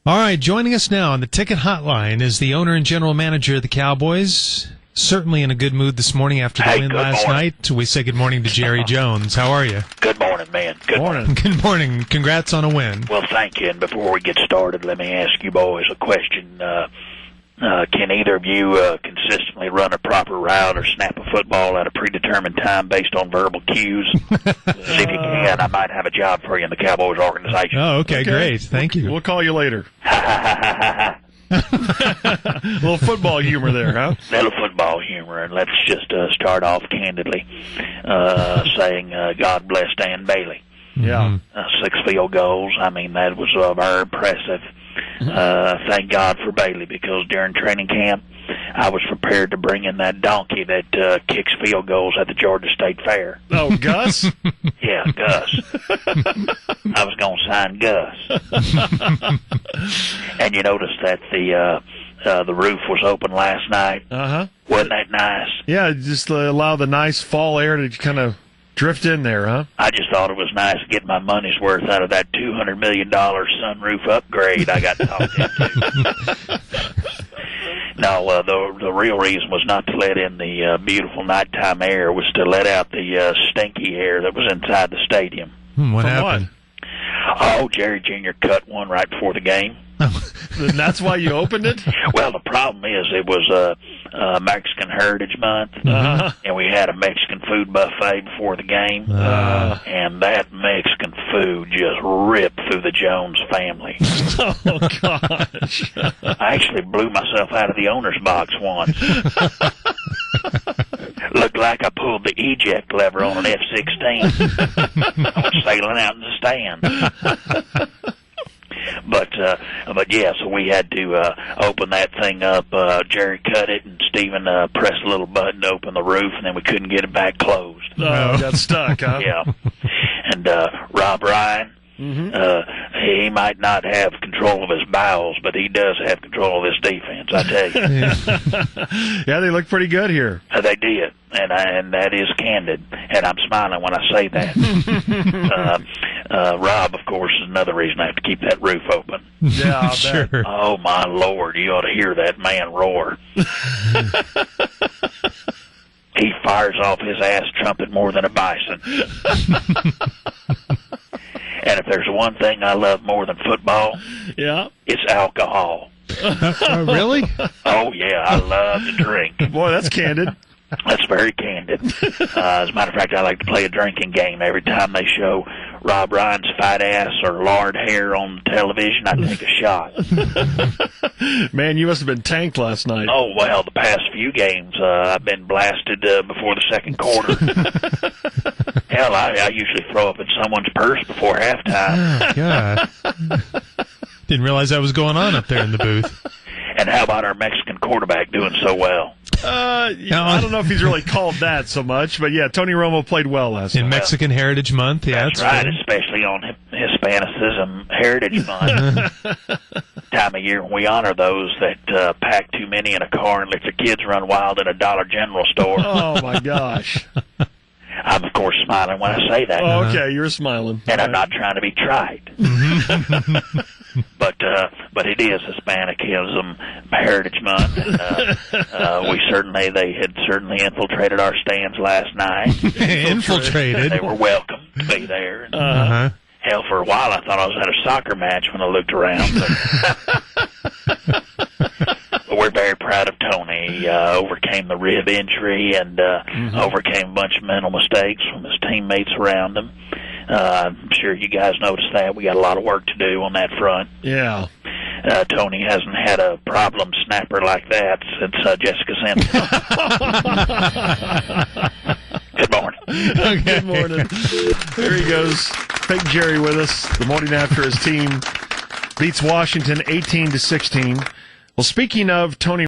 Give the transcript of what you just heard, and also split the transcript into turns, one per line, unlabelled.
All right, joining us now on the ticket hotline is the owner and general manager of the Cowboys. Certainly in a good mood this morning after the win last night. We say good morning to Jerry Jones. How are you?
Good morning, man. Good morning.
Good morning. Congrats on a win.
Well, thank you. And before we get started, let me ask you boys a question. Can either of you consistently run a proper route or snap a football at a predetermined time based on verbal cues? See if you can. I might have a job for you in the Cowboys organization.
Oh, okay. Great. Thank you.
We'll call you later. Little football humor there, huh?
Little football humor, and let's just start off candidly saying God bless Dan Bailey.
Yeah.
6 field goals. I mean, that was very impressive. Thank God for Bailey, because during training camp, I was prepared to bring in that donkey that kicks field goals at the Georgia State Fair.
Oh, Gus?
Yeah, Gus. I was going to sign Gus. And you noticed that the roof was open last night.
Uh-huh.
Wasn't that nice?
Yeah, just allow the nice fall air to kind of drift in there, huh?
I just thought it was nice to get my money's worth out of that $200 million sunroof upgrade I got talked into. No, the real reason was not to let in the beautiful nighttime air. It was to let out the stinky air that was inside the stadium.
What happened?
Oh, Jerry Jr. cut one right before the game.
And that's why you opened it?
Well, the problem is it was Mexican Heritage Month, and we had a Mexican food buffet before the game, and that Mexican food just ripped through the Jones family.
Oh, gosh.
I actually blew myself out of the owner's box once. Looked like I pulled the eject lever on an F-16. I was sailing out in the stand. But yeah, so we had to open that thing up. Jerry cut it, and Steven pressed a little button to open the roof, and then we couldn't get it back closed.
Oh, got stuck, huh?
Yeah. And Rob Ryan, he might not have control of his bowels, but he does have control of his defense, I tell you.
Yeah, they look pretty good here.
They did, and that is candid, and I'm smiling when I say that. Rob, of course, is another reason I have to keep that roof open.
Yeah, I'll
Sure.
bet.
Oh, my Lord, you ought to hear that man roar. He fires off his ass trumpet more than a bison. And if there's one thing I love more than football,
Yeah.
it's alcohol.
Really?
Oh, yeah, I love to drink.
Boy, that's candid.
That's very candid. As a matter of fact, I like to play a drinking game. Every time they show Rob Ryan's fat ass or lard hair on television, I take a shot.
Man, you must have been tanked last night.
Oh, well, the past few games, I've been blasted before the second quarter. Hell, I usually throw up in someone's purse before halftime.
Oh, God. Didn't realize that was going on up there in the booth.
And how about our Mexican quarterback doing so well?
I don't know if he's really called that so much, but yeah, Tony Romo played well last night.
In Mexican Heritage Month, yeah.
That's right, especially on Hispanicism Heritage Month. Time of year when we honor those that pack too many in a car and let their kids run wild in a Dollar General store.
Oh, my gosh.
I'm, of course, smiling when I say that.
Oh, okay, you're smiling.
And I'm not trying to be trite. But it is Hispanicism Heritage Month. And, they had certainly infiltrated our stands last night.
Infiltrated?
They were welcome to be there. And, hell, for a while I thought I was at a soccer match when I looked around. But we're very proud of Tony. He overcame the rib injury and overcame a bunch of mental mistakes from his teammates around him. I'm sure you guys noticed that. We got a lot of work to do on that front.
Yeah.
Tony hasn't had a problem snapper like that since Jessica Simpson. Good morning.
Okay. Good morning. There he goes. FakeJerry with us the morning after his team beats Washington 18-16. Well, speaking of Tony